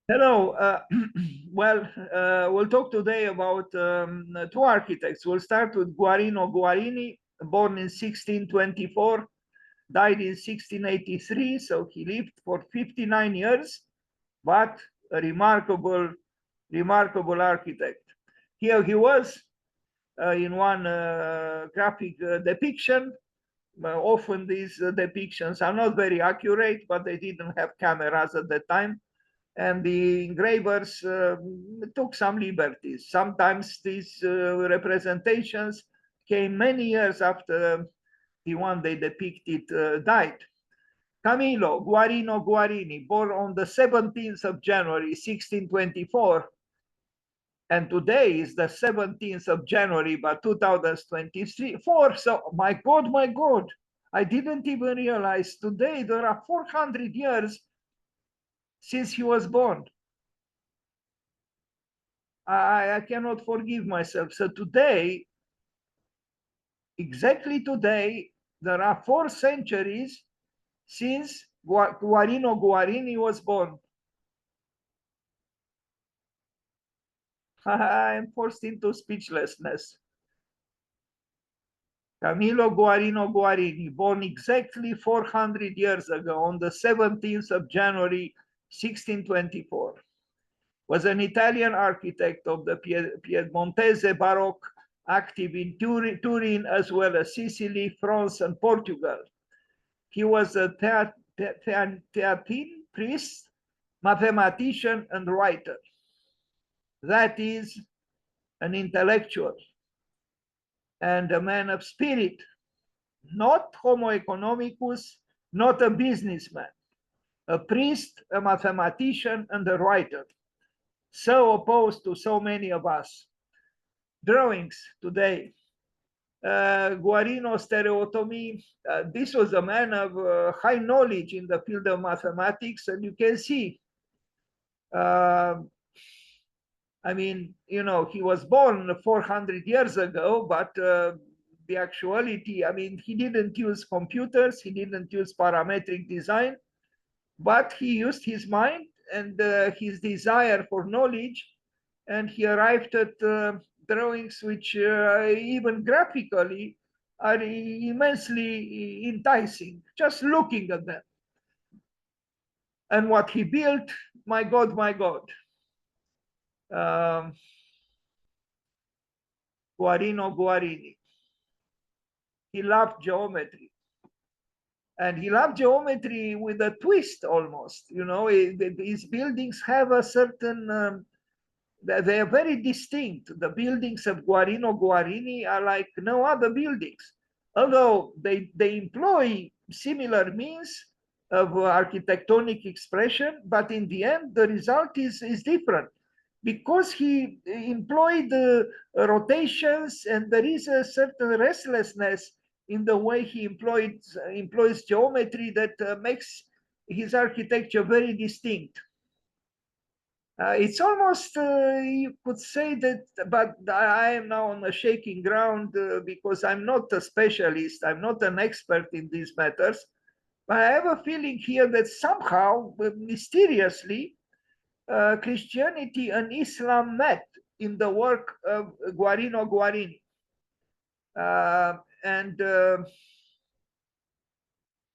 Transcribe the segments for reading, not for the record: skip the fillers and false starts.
Hello. We'll talk today about two architects. We'll start with Guarino Guarini, born in 1624, died in 1683. So he lived for 59 years, but a remarkable architect. Here he was in one graphic depiction. Often these depictions are not very accurate, but they didn't have cameras at that time, and the engravers took some liberties. Sometimes these representations came many years after the one they depicted died. Camillo Guarino Guarini, born on the 17th of January, 1624, and today is the 17th of January, but 2024. So, my God, I didn't even realize today there are 400 years since he was born. I cannot forgive myself. So today, exactly today, there are 4 centuries since Guarino Guarini was born. I am forced into speechlessness. Camillo Guarino Guarini, born exactly 400 years ago on the 17th of January, 1624, was an Italian architect of the Piedmontese Baroque, active in Turin as well as Sicily, France, and Portugal. He was a Theatin priest, mathematician, and writer. That is, an intellectual and a man of spirit, not homo economicus, not a businessman, a priest, a mathematician, and a writer. So opposed to so many of us. Drawings today. Guarino stereotomy. This was a man of high knowledge in the field of mathematics, and you can see, I mean, you know, he was born 400 years ago, but the actuality, I mean, he didn't use computers, he didn't use parametric design, but he used his mind and his desire for knowledge, and he arrived at drawings which even graphically are immensely enticing, just looking at them. And what he built, my God, my God. Guarino Guarini. He loved geometry. And he loved geometry with a twist almost. You know, his buildings have a certain, they are very distinct. The buildings of Guarino Guarini are like no other buildings, although they employ similar means of architectonic expression, but in the end, the result is different because he employed rotations, and there is a certain restlessness in the way he employs geometry that makes his architecture very distinct. It's almost, you could say that, but I am now on a shaking ground because I'm not a specialist, I'm not an expert in these matters, but I have a feeling here that somehow, mysteriously, Christianity and Islam met in the work of Guarino Guarini.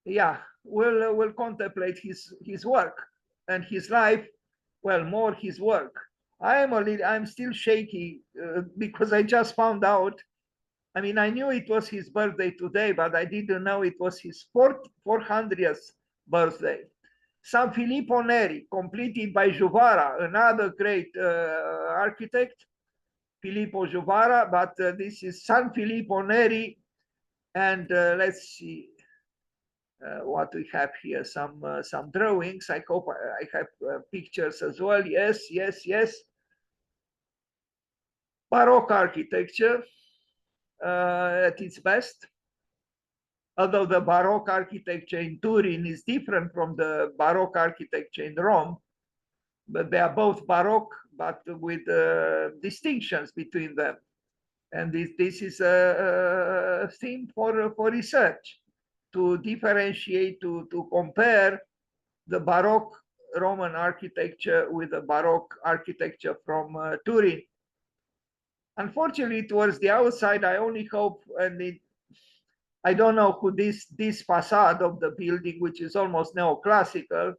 Yeah, we'll contemplate his work and his life, well, more his work. I'm still shaky because I just found out. I mean, I knew it was his birthday today, but I didn't know it was his 400th birthday. San Filippo Neri, completed by Juvara, another great architect, Filippo Juvara, but this is San Filippo Neri. And let's see what we have here, some drawings. I hope I have pictures as well. Yes. Baroque architecture at its best. Although the Baroque architecture in Turin is different from the Baroque architecture in Rome, but they are both Baroque, but with distinctions between them. And this is a theme for research, to differentiate, to compare the Baroque Roman architecture with the Baroque architecture from Turin. Unfortunately, towards the outside, I only hope, and I don't know who this facade of the building, which is almost neoclassical.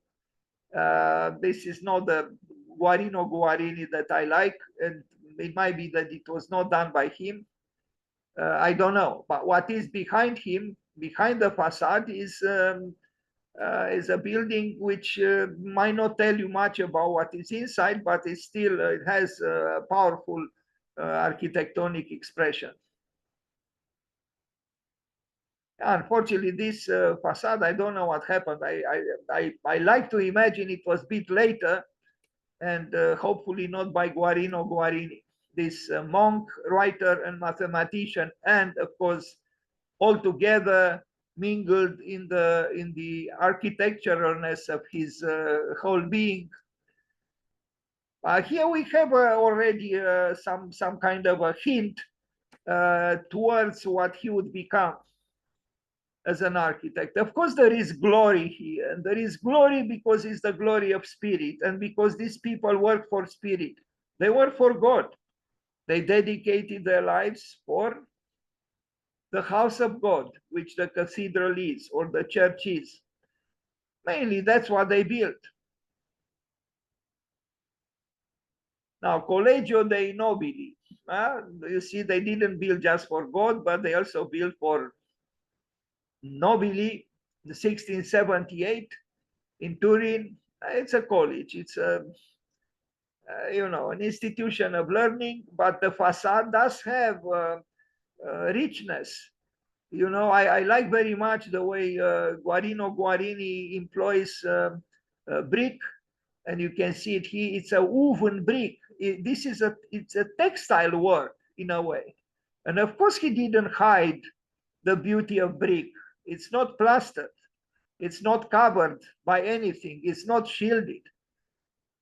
This is not the Guarino Guarini that I like, and it might be that it was not done by him. I don't know, but what is behind him, behind the facade, is a building which might not tell you much about what is inside, but it still it has a powerful architectonic expression. Unfortunately, this facade, I don't know what happened. I like to imagine it was built later, and hopefully not by Guarino Guarini, this monk, writer, and mathematician, and of course, all together mingled in the architecturalness of his whole being. Here we have already some kind of a hint towards what he would become as an architect. Of course, there is glory here, and there is glory because it's the glory of spirit, and because these people work for spirit. They work for God. They dedicated their lives for the house of God, which the cathedral is, or the church is. Mainly, that's what they built. Now, Collegio dei Nobili. You see, they didn't build just for God, but they also built for Nobili, 1678 in Turin. It's a college. It's a an institution of learning, but the facade does have richness. I like very much the way Guarino Guarini employs brick, and you can see it here. It's a woven brick. It's a textile work in a way, and of course he didn't hide the beauty of brick. It's not plastered. It's not covered by anything. It's not shielded.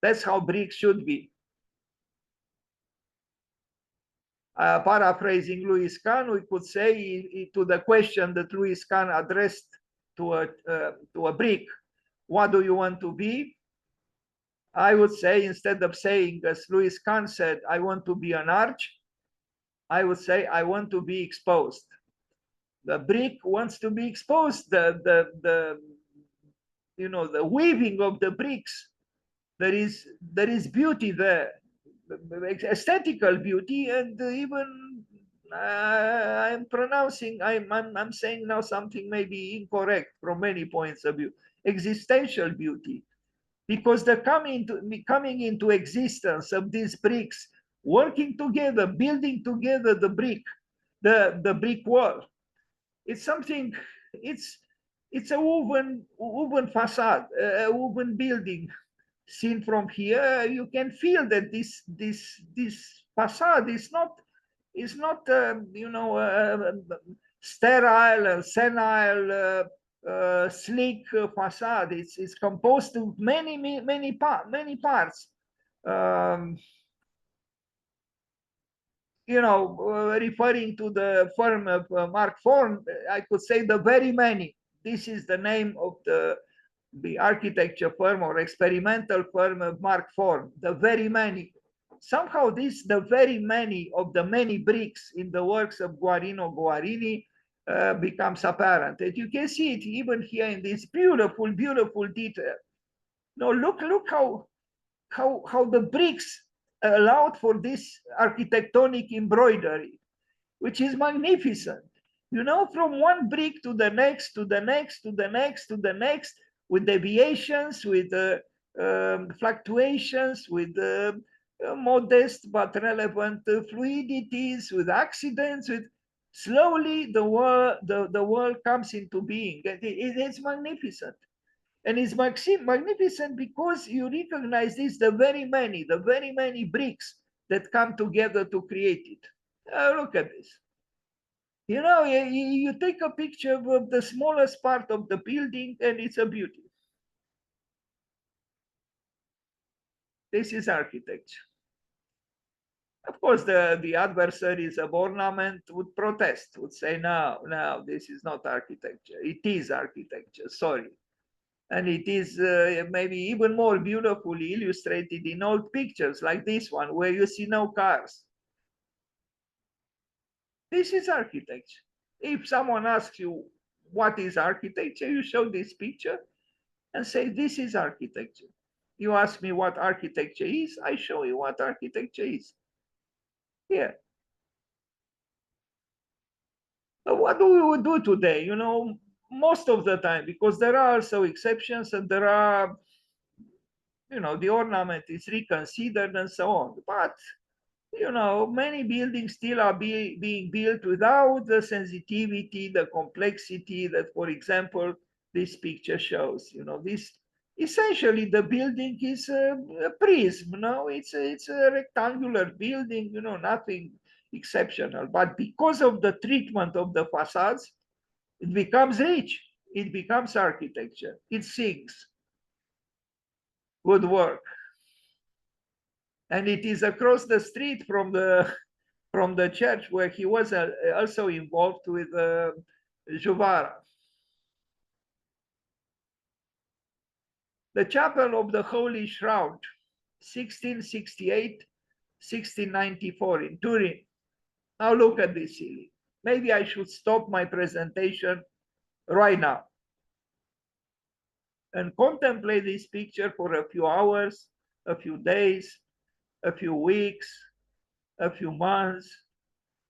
That's how brick should be. Paraphrasing Louis Kahn, we could say to the question that Louis Kahn addressed to a brick, what do you want to be? I would say, instead of saying, as Louis Kahn said, I want to be an arch, I would say, I want to be exposed. The brick wants to be exposed. The weaving of the bricks, there is beauty there, aesthetical beauty, and even I'm saying now something maybe incorrect from many points of view, existential beauty, because the coming into existence of these bricks, working together, building together the brick wall. It's something. It's a woven facade, a woven building. Seen from here, you can feel that this facade is not sterile, senile, sleek facade. It's composed of many parts. Referring to the firm of Mark Form, I could say the very many. This is the name of the architecture firm or experimental firm of Mark Form. The very many. Somehow the very many of the many bricks in the works of Guarino Guarini becomes apparent. And you can see it even here in this beautiful detail. Now look how the bricks allowed for this architectonic embroidery, which is magnificent. From one brick to the next, to the next, to the next, to the next, with deviations, with fluctuations, with modest but relevant fluidities, with accidents, with slowly the world comes into being. It's magnificent. And it's magnificent because you recognize the very many bricks that come together to create it. Look at this. You take a picture of the smallest part of the building and it's a beauty. This is architecture. Of course, the adversaries of ornament would protest, would say, no, this is not architecture. It is architecture, sorry. And it is maybe even more beautifully illustrated in old pictures like this one, where you see no cars. This is architecture. If someone asks you what is architecture, you show this picture and say, this is architecture. You ask me what architecture is, I show you what architecture is. Here. So what do we do today? You know, most of the time, because there are also exceptions and there are, you know, the ornament is reconsidered and so on. But you know, many buildings still are being built without the sensitivity, the complexity that, for example, this picture shows. You know, this essentially the building is a prism. No, it's a rectangular building. You know, nothing exceptional. But because of the treatment of the facades, it becomes rich. It becomes architecture. It sings. Good work. And it is across the street from the church where he was also involved with Juvara. The Chapel of the Holy Shroud, 1668, 1694 in Turin. Now look at this ceiling. Maybe I should stop my presentation right now and contemplate this picture for a few hours, a few days, a few weeks, a few months,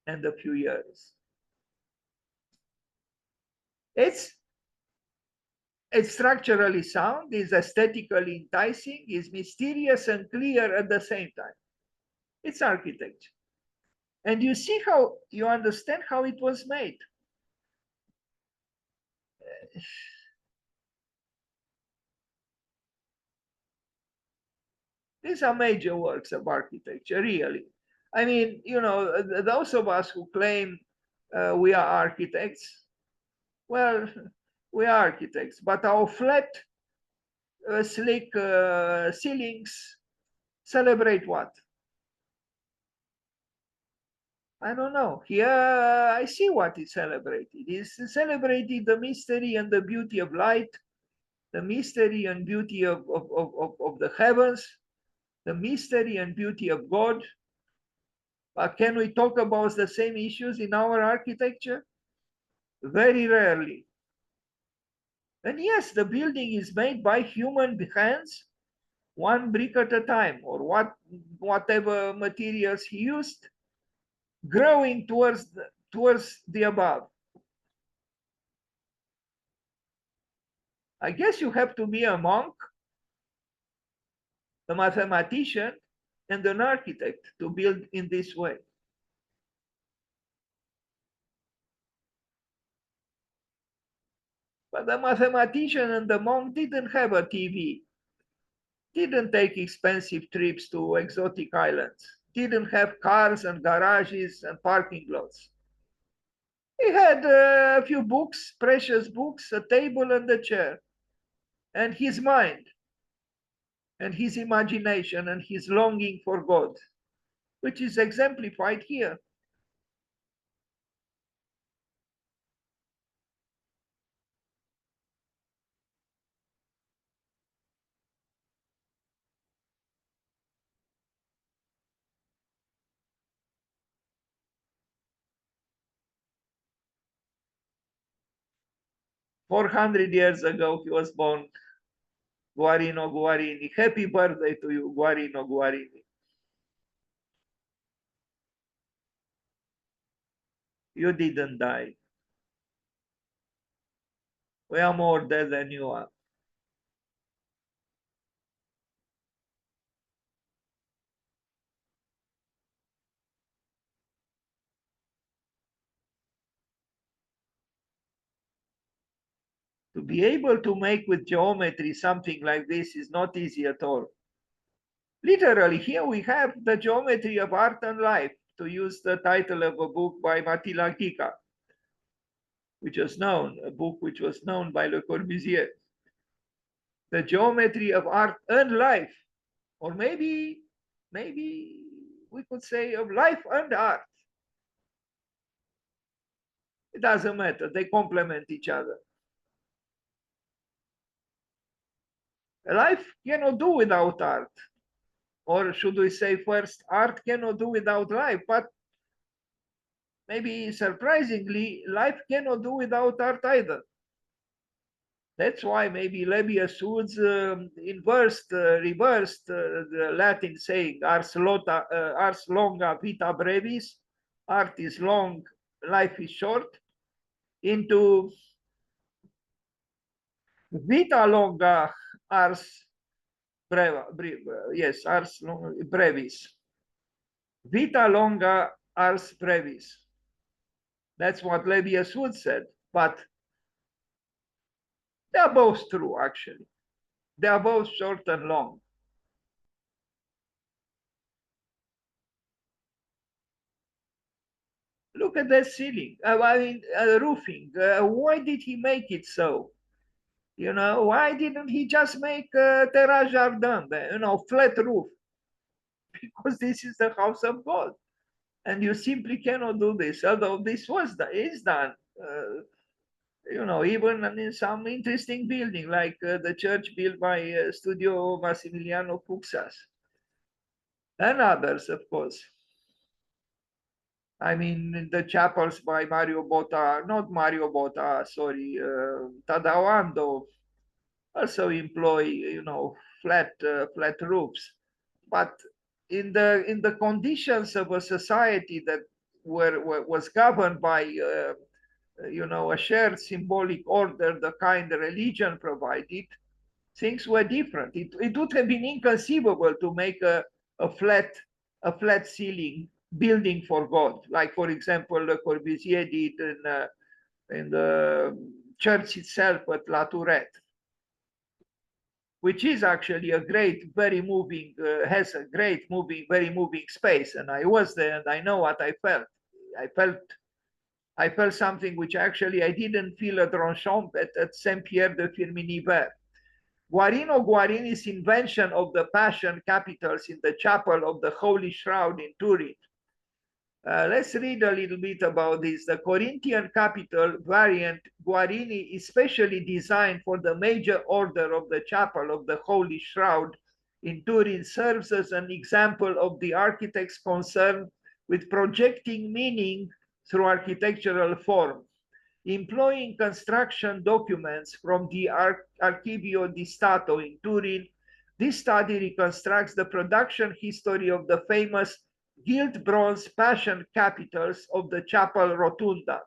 and a few years. It's structurally sound, is aesthetically enticing, is mysterious and clear at the same time. It's architecture. And you see how, you understand how it was made. These are major works of architecture, really. I mean, you know, those of us who claim we are architects, well, we are architects, but our flat, slick ceilings celebrate what? I don't know. Here I see what is celebrated. It's celebrated the mystery and the beauty of light, the mystery and beauty of the heavens, the mystery and beauty of God. But can we talk about the same issues in our architecture? Very rarely. And yes, the building is made by human hands, one brick at a time, or whatever materials he used, growing towards the above. I guess you have to be a monk, a mathematician, and an architect to build in this way. But the mathematician and the monk didn't have a TV, didn't take expensive trips to exotic islands, didn't have cars and garages and parking lots. He had a few books, precious books, a table and a chair, and his mind, and his imagination, and his longing for God, which is exemplified here. 400 years ago, he was born, Guarino Guarini. Happy birthday to you, Guarino Guarini. You didn't die. We are more dead than you are. To be able to make with geometry something like this is not easy at all. Literally, here we have the geometry of art and life, to use the title of a book by Mattila Kika, which was known, a book which was known by Le Corbusier. The geometry of art and life, or maybe we could say of life and art. It doesn't matter, they complement each other. Life cannot do without art. Or should we say first, art cannot do without life, but maybe surprisingly, life cannot do without art either. That's why maybe Lebbeus Woods reversed the Latin saying, ars longa vita brevis, art is long, life is short, into vita longa ars yes, ars brevis. Vita longa ars brevis. That's what Lebbeus Woods said, but they are both true, actually. They are both short and long. Look at that ceiling. I mean, roofing. Why did he make it so? You know, why didn't he just make terrace jardin, you know, flat roof? Because this is the house of God, and you simply cannot do this. Although this is done, you know, even in some interesting building like the church built by Studio Massimiliano Puxas and others, of course. I mean, the chapels by Mario Botta, not Mario Botta, sorry, Tadao also employ, you know, flat roofs. But in the conditions of a society that was governed by, you know, a shared symbolic order, the kind the religion provided, things were different. It would have been inconceivable to make a flat a flat ceiling building for God, like for example Le Corbusier did in the church itself at La Tourette, which is actually a great, very moving, has a great moving, very moving space. And I was there, and I know what I felt. I felt I felt something which actually I didn't feel at Ronchamp at Saint Pierre de Firminy-Vert. Guarino Guarini's invention of the Passion capitals in the chapel of the Holy Shroud in Turin. Let's read a little bit about this. The Corinthian capital variant Guarini is specially designed for the major order of the chapel of the Holy Shroud in Turin, serves as an example of the architect's concern with projecting meaning through architectural form. Employing construction documents from the Archivio di Stato in Turin, this study reconstructs the production history of the famous gilt bronze Passion capitals of the Chapel Rotunda.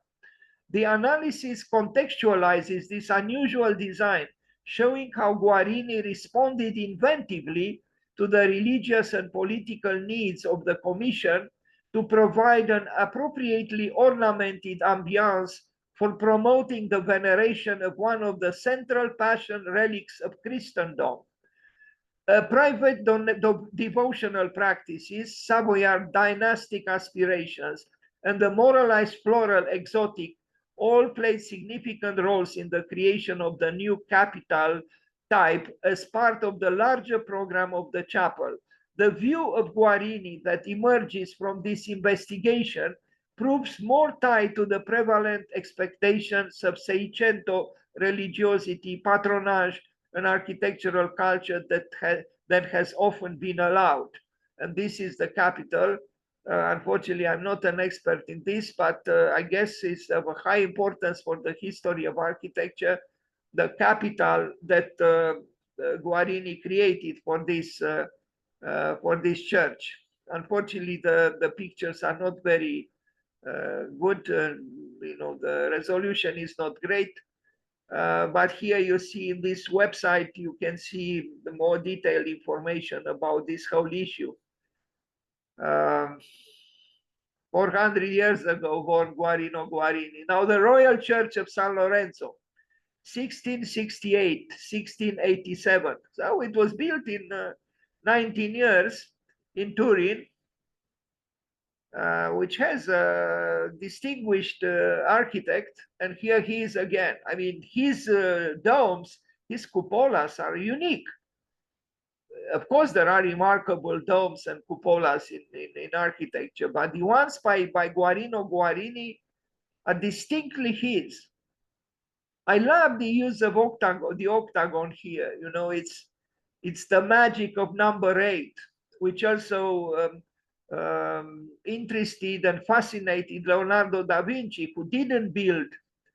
The analysis contextualizes this unusual design, showing how Guarini responded inventively to the religious and political needs of the Commission to provide an appropriately ornamented ambiance for promoting the veneration of one of the central Passion relics of Christendom. Private devotional practices, Savoyard dynastic aspirations, and the moralized floral exotic all played significant roles in the creation of the new capital type as part of the larger program of the chapel. The view of Guarini that emerges from this investigation proves more tied to the prevalent expectations of Seicento religiosity, patronage, an architectural culture that has often been allowed. And this is the capital. Unfortunately, I'm not an expert in this, but I guess it's of a high importance for the history of architecture, the capital that Guarini created for this church. Unfortunately, the pictures are not very good. You know, the resolution is not great. But here you see in this website, you can see the more detailed information about this whole issue. 400 years ago, born Guarino Guarini. Now the Royal Church of San Lorenzo, 1668, 1687. So it was built in 19 years in Turin, which has a distinguished architect. And here he is again. I mean, his domes, his cupolas are unique. Of course, there are remarkable domes and cupolas in architecture, but the ones by Guarino Guarini are distinctly his. I love the use of the octagon here. You know, it's It's the magic of number 8, which also interested and fascinated Leonardo da Vinci, who didn't build,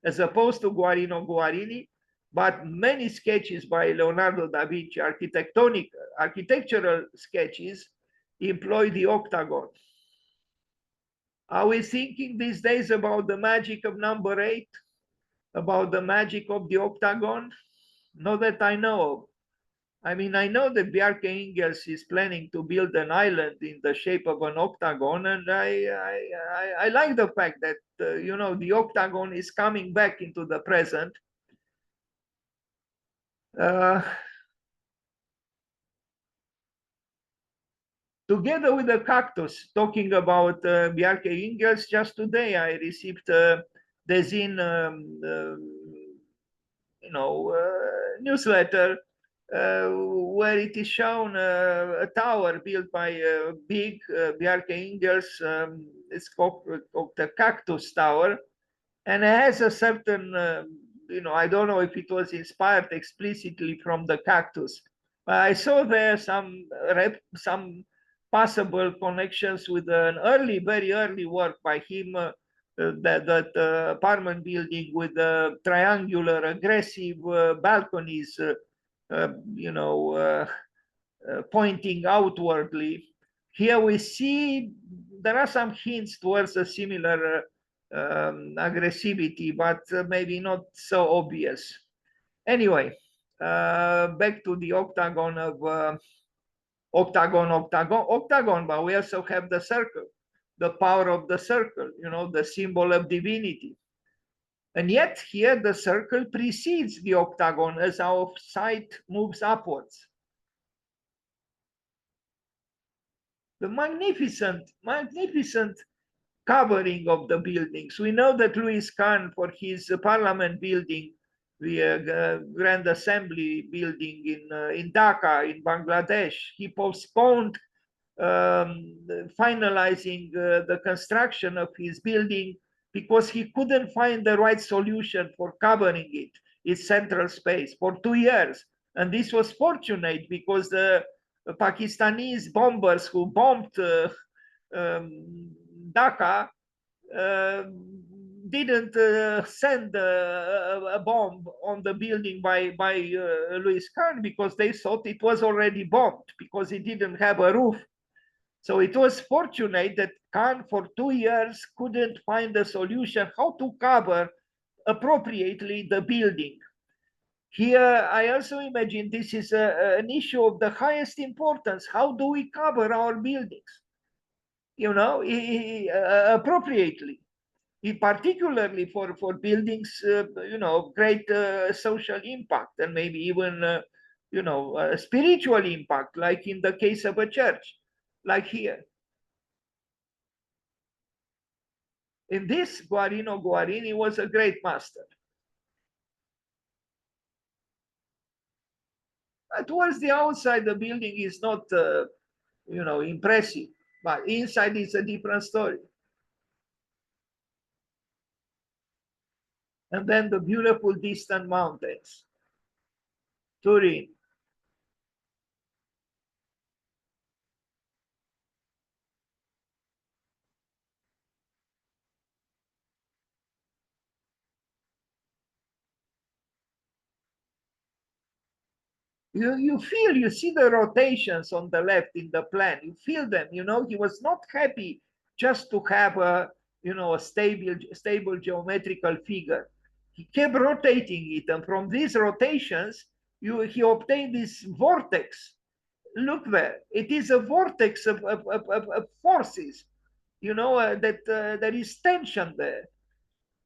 as opposed to Guarino Guarini, but many sketches by Leonardo da Vinci, architectural sketches, employ the octagon. Are we thinking these days about the magic of number 8, about the magic of the octagon? Not that I know of. I mean, I know that Bjarke Ingels is planning to build an island in the shape of an octagon, and I like the fact that, you know, the octagon is coming back into the present. Together with the cactus, talking about Bjarke Ingels, just today I received the Zin, you know, newsletter where it is shown a tower built by big Bjarke Ingels. It's called the Cactus Tower, and it has a certain, you know, I don't know if it was inspired explicitly from the cactus, but I saw there some possible connections with an early, very early work by him, that apartment building with triangular aggressive balconies, you know, pointing outwardly. Here we see there are some hints towards a similar aggressivity, but maybe not so obvious. Anyway, back to the octagon of octagon, but we also have the circle, the power of the circle, you know, the symbol of divinity. And yet here the circle precedes the octagon as our sight moves upwards. The magnificent, magnificent covering of the buildings. We know that Louis Kahn, for his parliament building, the Grand Assembly building in Dhaka, in Bangladesh, he postponed finalizing the construction of his building because he couldn't find the right solution for covering it, its central space, for 2 years. And this was fortunate because the Pakistanis bombers who bombed Dhaka didn't send a bomb on the building by Louis Kahn because they thought it was already bombed because it didn't have a roof. So it was fortunate that Kahn for 2 years couldn't find a solution how to cover appropriately the building. Here, I also imagine this is an issue of the highest importance. How do we cover our buildings? You know, appropriately, particularly for buildings, you know, great social impact and maybe even, you know, spiritual impact, like in the case of a church, like here. In this, Guarino Guarini was a great master. Towards the outside, the building is not, you know, impressive, but inside is a different story. And then the beautiful distant mountains, Turin. You feel, you see the rotations on the left in the plan, you feel them, you know, he was not happy just to have a, you know, a stable geometrical figure. He kept rotating it, and from these rotations, he obtained this vortex. Look there, it is a vortex of forces, you know, that there is tension there.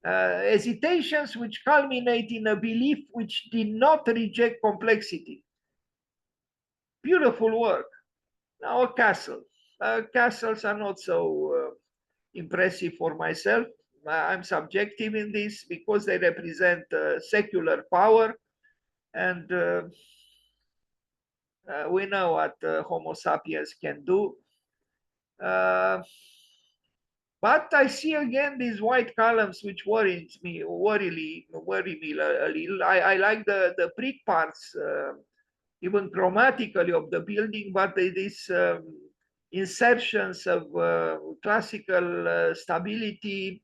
Hesitations which culminate in a belief which did not reject complexity. Beautiful work. Now a castle. Castles are not so impressive for myself. I'm subjective in this because they represent secular power, and we know what Homo sapiens can do. But I see again these white columns which worry me a little. I like the brick parts even chromatically of the building, but these insertions of classical stability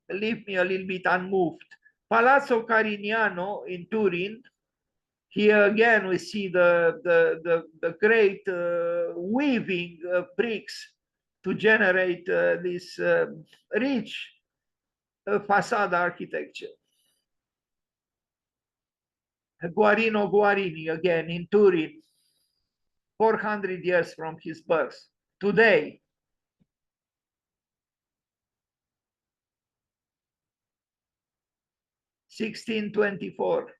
leave me a little bit unmoved. Palazzo Carignano in Turin. Here again, we see the great weaving of bricks to generate this rich facade architecture. Guarino Guarini again in Turin, 400 years from his birth. Today, 1624,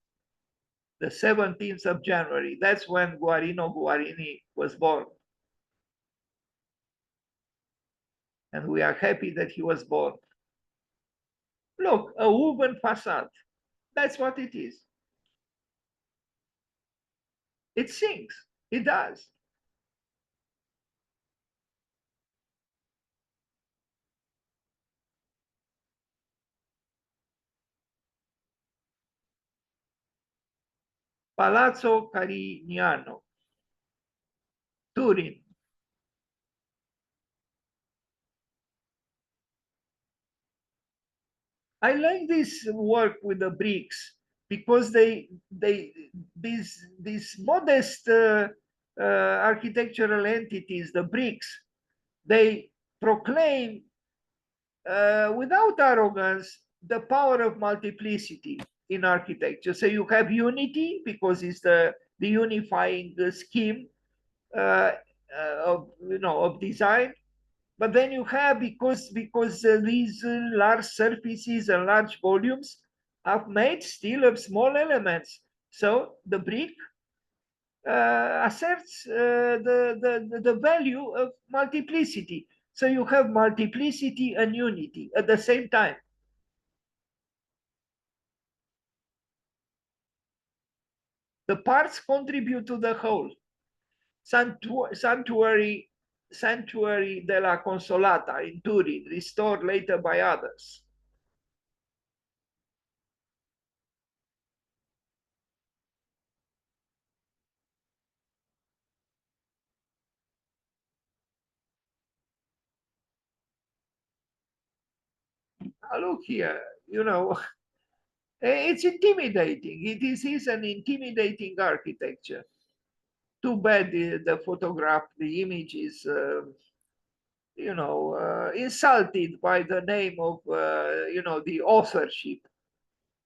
the 17th of January. That's when Guarino Guarini was born. And we are happy that he was born. Look, a woven facade. That's what it is. It sings. It does. Palazzo Carignano, Turin. I like this work with the bricks because these modest architectural entities, the bricks, they proclaim without arrogance the power of multiplicity in architecture. So you have unity because it's the unifying scheme of design. But then you have, because these large surfaces and large volumes are made still of small elements. So the brick asserts the value of multiplicity. So you have multiplicity and unity at the same time. The parts contribute to the whole. Sanctuary della Consolata in Turin, restored later by others. Look here, it's intimidating. It is an intimidating architecture. Too bad the photograph, the image is, insulted by the name of, the authorship,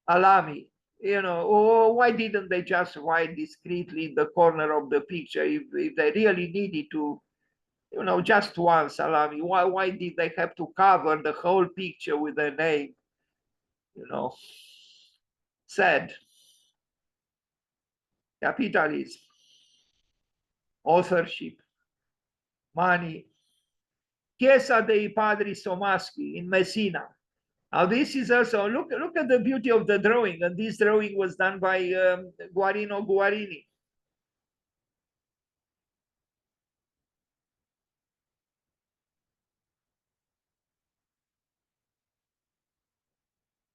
Alami. Why didn't they just write discreetly in the corner of the picture if they really needed to, just once, Alami? Why did they have to cover the whole picture with their name? Sad. Capitalism, authorship, money. Chiesa dei Padri Somaschi in Messina. Now this is also, look at the beauty of the drawing, and this drawing was done by Guarino Guarini.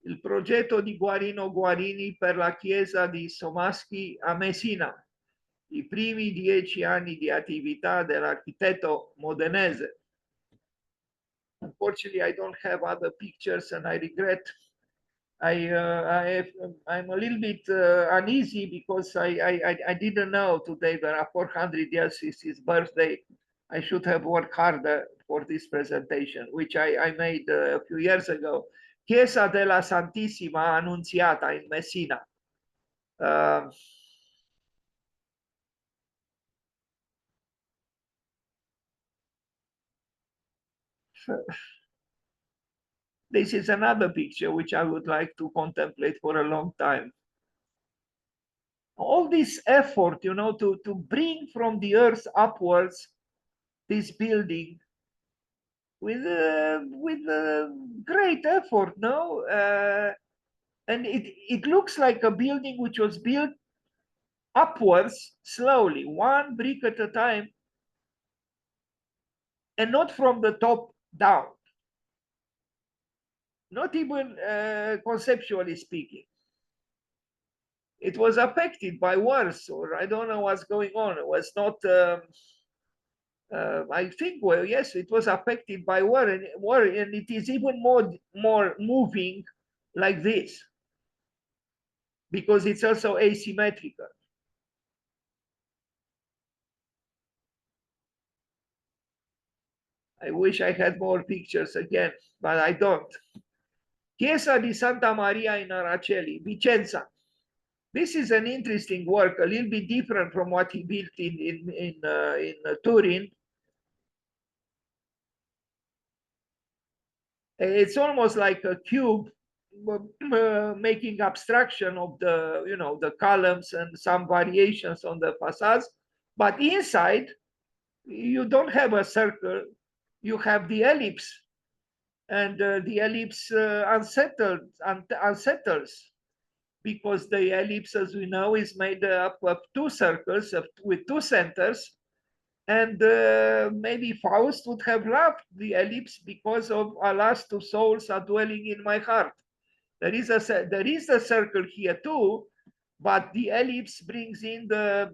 Il progetto di Guarino Guarini per la chiesa di Somaschi a Messina, i primi 10 anni di attività dell'architetto modenese. Unfortunately, I don't have other pictures, and I regret. I'm a little bit uneasy because I didn't know today there are 400 years since his birthday. I should have worked harder for this presentation, which I made a few years ago. Chiesa della Santissima Annunziata in Messina. This is another picture which I would like to contemplate for a long time. All this effort, to bring from the earth upwards this building with great effort, no? And it looks like a building which was built upwards slowly, one brick at a time, and not from the top down, not even conceptually speaking. it was affected by wars, or I don't know what's going on. It was not. I think, well, yes, it was affected by war, and it is even more moving like this because it's also asymmetrical. I wish I had more pictures again, but I don't. Chiesa di Santa Maria in Araceli, Vicenza. This is an interesting work, a little bit different from what he built in Turin. It's almost like a cube, making abstraction of the, the columns and some variations on the facades. But inside, you don't have a circle, you have the ellipse, and the ellipse unsettles, because the ellipse, as we know, is made up of two circles with two centers. And maybe Faust would have loved the ellipse because of "Alas, two souls are dwelling in my heart." There is a circle here too, but the ellipse brings in the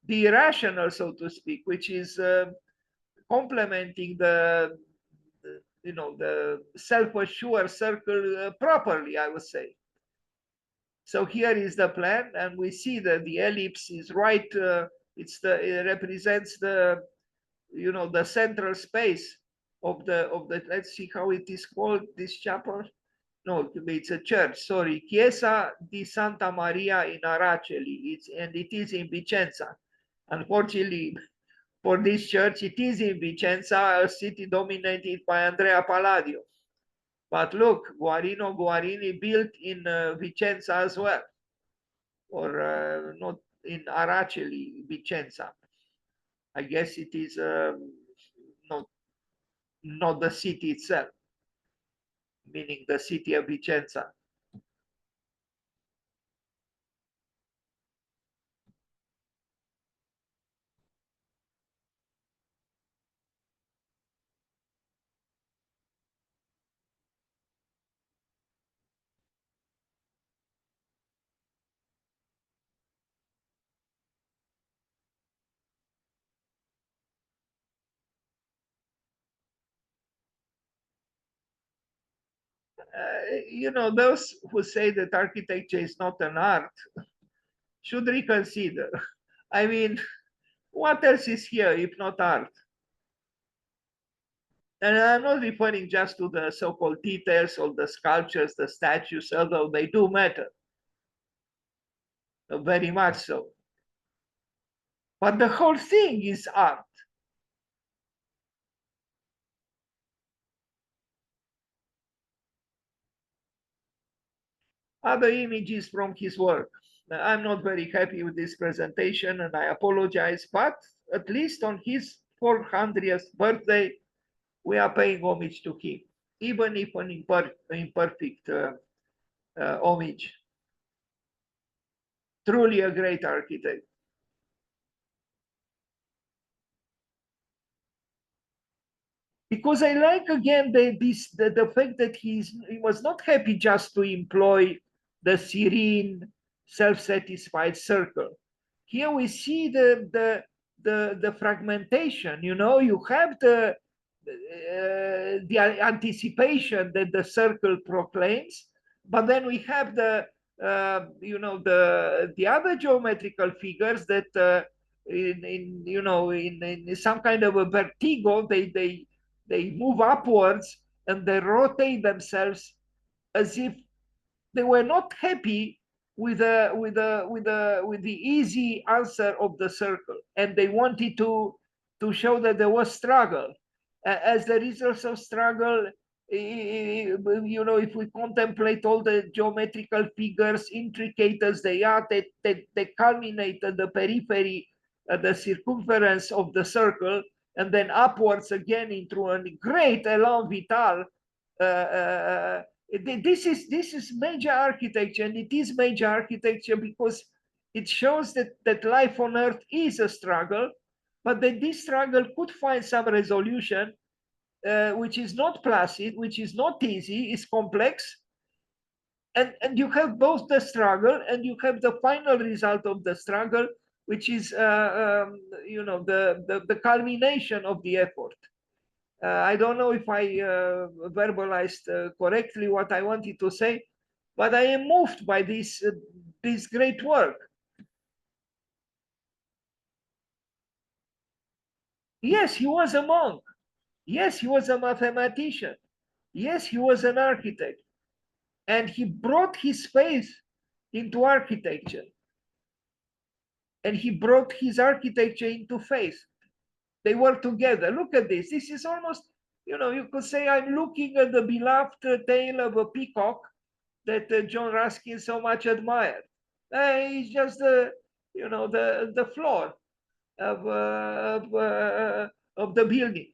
irrational, so to speak, which is complementing the self-assured circle properly, I would say. So here is the plan, and we see that the ellipse is right. It represents the central space of the. Let's see how it is called, this chapel. No, it's a church. Sorry, Chiesa di Santa Maria in Araceli. It is in Vicenza. Unfortunately, for this church, it is in Vicenza, a city dominated by Andrea Palladio. But look, Guarino Guarini built in Vicenza as well, or not in Araceli, Vicenza. I guess it is not the city itself, meaning the city of Vicenza. Those who say that architecture is not an art should reconsider. I mean, what else is here if not art? And I'm not referring just to the so-called details or the sculptures, the statues, although they do matter, very much so. But the whole thing is art. Other images from his work. I'm not very happy with this presentation, and I apologize, but at least on his 400th birthday, we are paying homage to him, even if an imperfect homage. Truly a great architect. Because I like, again, the fact that he was not happy just to employ the serene, self-satisfied circle. Here we see the fragmentation. You have the anticipation that the circle proclaims, but then we have the other geometrical figures that in some kind of a vertigo, they move upwards and they rotate themselves as if they were not happy with the easy answer of the circle, and they wanted to show that there was struggle. As there is also struggle, if we contemplate all the geometrical figures, intricate as they are, they culminate at the periphery, at the circumference of the circle, and then upwards again into a great élan vital. This is major architecture, and it is major architecture because it shows that life on Earth is a struggle, but that this struggle could find some resolution, which is not placid, which is not easy, is complex, and you have both the struggle and you have the final result of the struggle, which is the culmination of the effort. I don't know if I verbalized correctly what I wanted to say, but I am moved by this great work. Yes, he was a monk. Yes, he was a mathematician. Yes, he was an architect. And he brought his faith into architecture. And he brought his architecture into faith. They were together. Look at this. This is almost, you could say I'm looking at the beloved tale of a peacock that John Ruskin so much admired. It's just the floor of the building.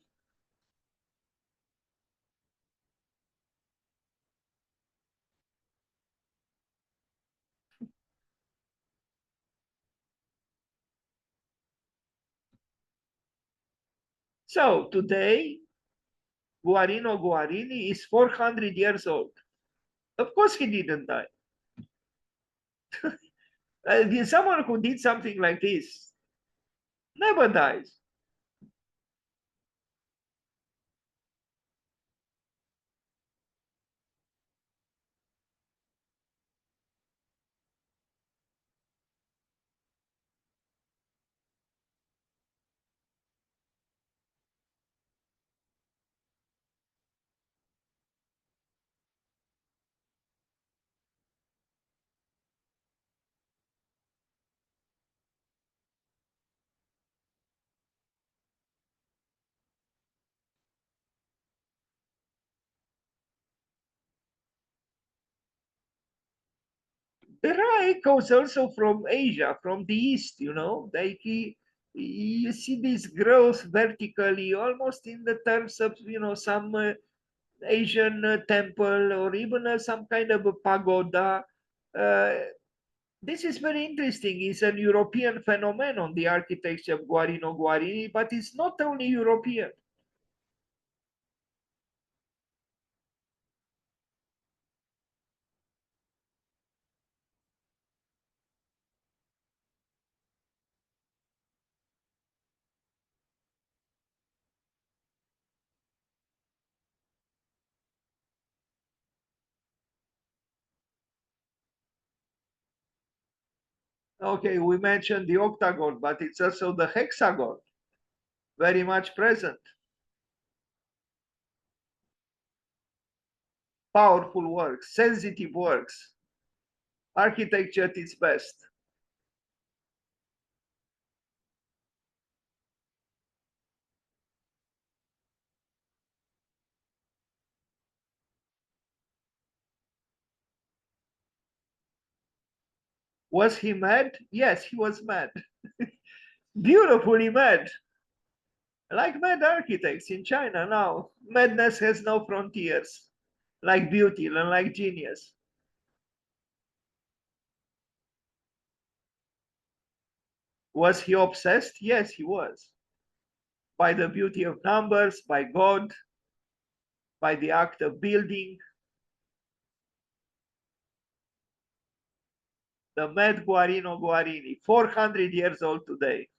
So today, Guarino Guarini is 400 years old. Of course, he didn't die. Someone who did something like this never dies. There are echoes also from Asia, from the East, like you see this growth vertically, almost in the terms of, some Asian temple or even some kind of a pagoda. Uh, this is very interesting. It's an European phenomenon, the architecture of Guarino Guarini, but it's not only European. Okay, we mentioned the octagon, but it's also the hexagon, very much present. Powerful works, sensitive works, architecture at its best. Was he mad? Yes, he was mad. Beautifully mad. Like mad architects in China now. Madness has no frontiers, like beauty and like genius. Was he obsessed? Yes, he was. By the beauty of numbers, by God, by the act of building. The mad Guarino Guarini, 400 years old today.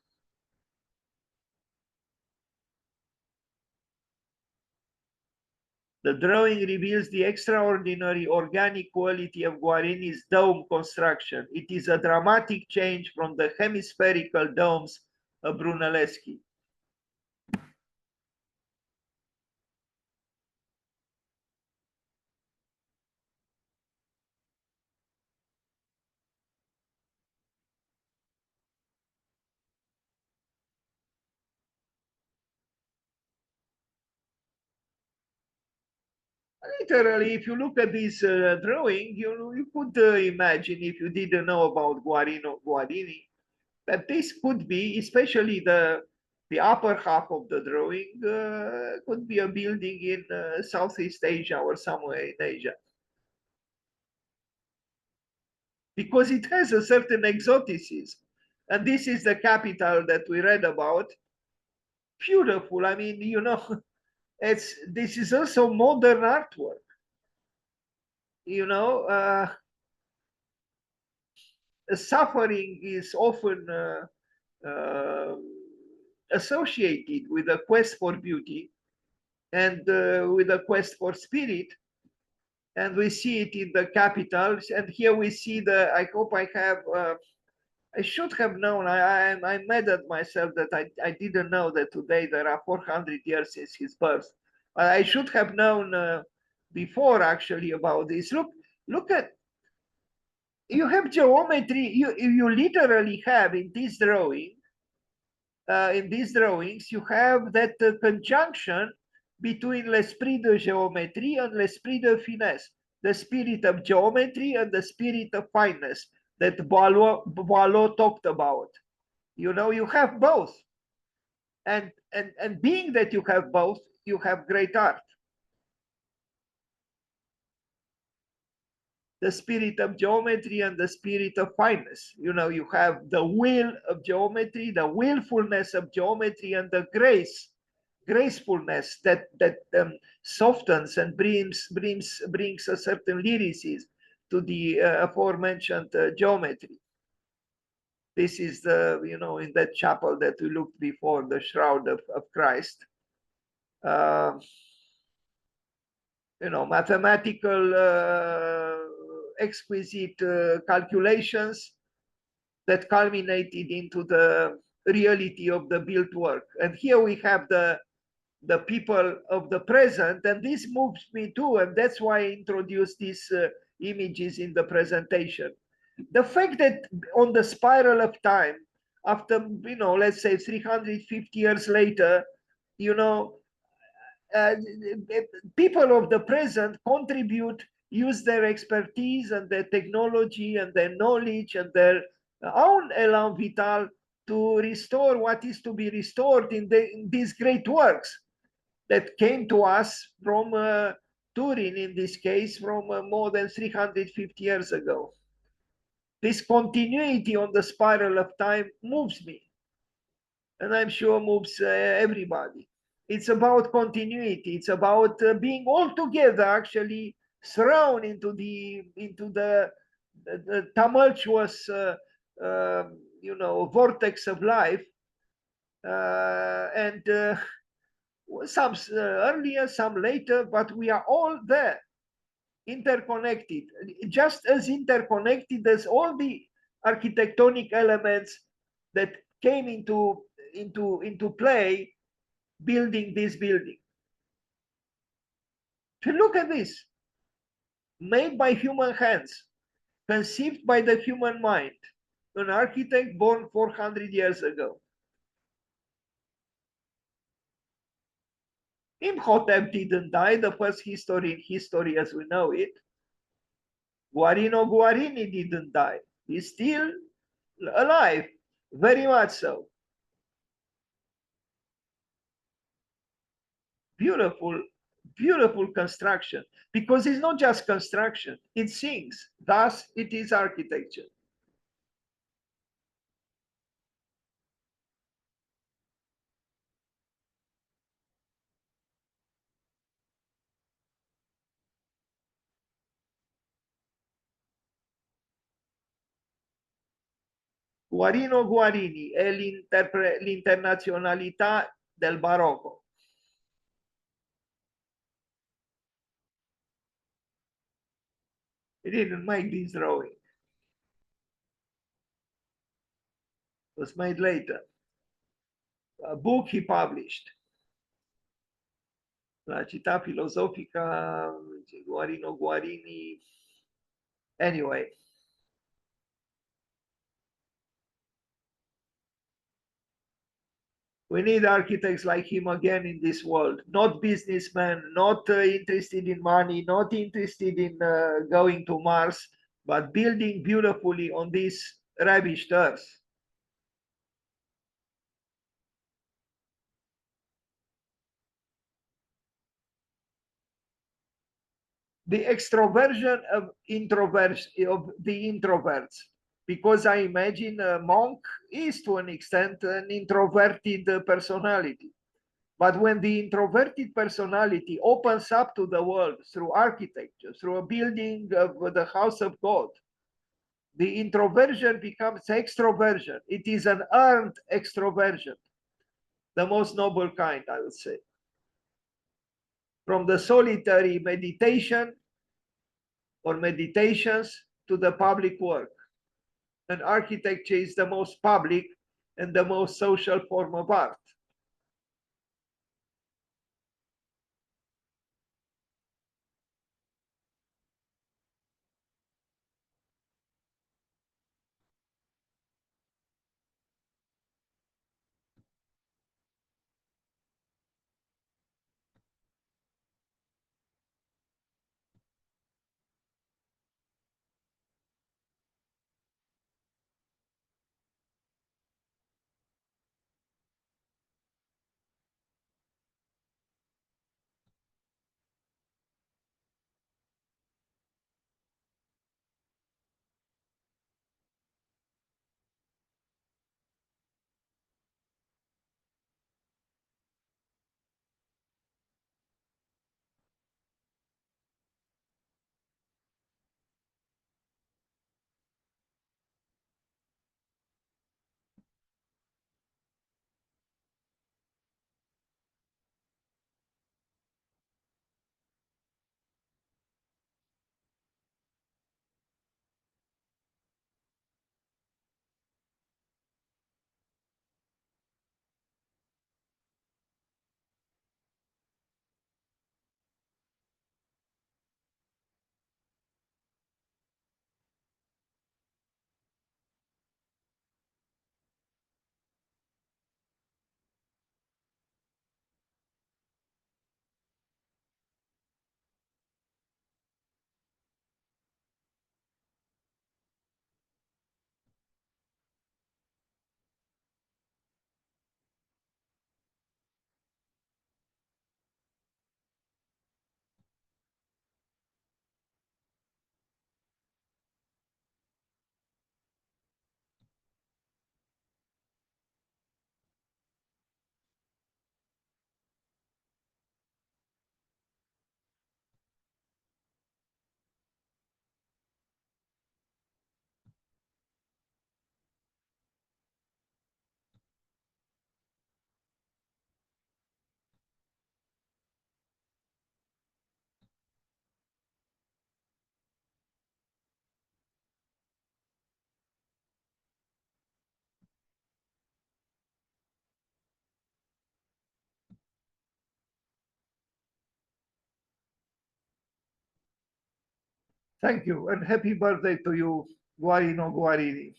The drawing reveals the extraordinary organic quality of Guarini's dome construction. It is a dramatic change from the hemispherical domes of Brunelleschi. Literally, if you look at this drawing, you could imagine, if you didn't know about Guarino Guarini, that this could be, especially the upper half of the drawing, could be a building in Southeast Asia or somewhere in Asia. Because it has a certain exoticism. And this is the capital that we read about. Beautiful. I mean, this is also modern artwork. you know, suffering is often associated with a quest for beauty and with a quest for spirit. And we see it in the capitals. And here we see the, I hope I have, I should have known, I'm mad at myself that I didn't know that today there are 400 years since his birth. I should have known before actually about this. Look at, you have geometry, you literally have in this drawing, in these drawings, you have that conjunction between l'esprit de géométrie and l'esprit de finesse, the spirit of geometry and the spirit of fineness that Boileau talked about. You know, you have both. And being that you have both, you have great art. The spirit of geometry and the spirit of fineness. You know, you have the will of geometry, the willfulness of geometry, and the gracefulness that softens and brings a certain lyricism to the aforementioned geometry. This is the, you know, in that chapel that we looked before, the Shroud of Christ. You know, mathematical exquisite calculations that culminated into the reality of the built work. And here we have the people of the present, and this moves me too, and that's why I introduced these images in the presentation. The fact that on the spiral of time, after, you know, let's say 350 years later, you know, people of the present contribute, use their expertise and their technology and their knowledge and their own elan vital to restore what is to be restored in these great works that came to us from Turin, in this case, from more than 350 years ago. This continuity on the spiral of time moves me, and I'm sure moves everybody. It's about continuity. It's about being all together, actually thrown into the tumultuous, you know, vortex of life, and some earlier, some later, but we are all there, interconnected, just as interconnected as all the architectonic elements that came into play building this building. To look at this, made by human hands, conceived by the human mind, an architect born 400 years ago. Imhotep didn't die, the first history in history as we know it. Guarino Guarini didn't die. He's still alive, very much so. Beautiful, beautiful construction, because it's not just construction, it sings. Thus, it is architecture. Guarino Guarini è l'internazionalità del barocco. He didn't make this drawing. It was made later. A book he published. La città filosofica, Guarino Guarini. Anyway. We need architects like him again in this world, not businessmen, not interested in money, not interested in going to Mars, but building beautifully on this ravished earth. The extroversion of introverts, of the introverts, because I imagine a monk is to an extent an introverted personality. But when the introverted personality opens up to the world through architecture, through a building of the house of God, the introversion becomes extroversion. It is an earned extroversion, the most noble kind, I would say. From the solitary meditation or meditations to the public work. And architecture is the most public and the most social form of art. Thank you, and happy birthday to you, Guarino Guarini.